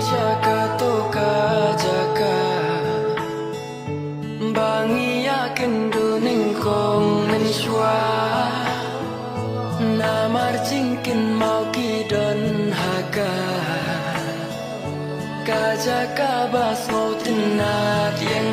Jaka toka jaka Bangia kenduning kong mensyua Namar cingkin mau kidon haga Kajaka bas mau tenat yang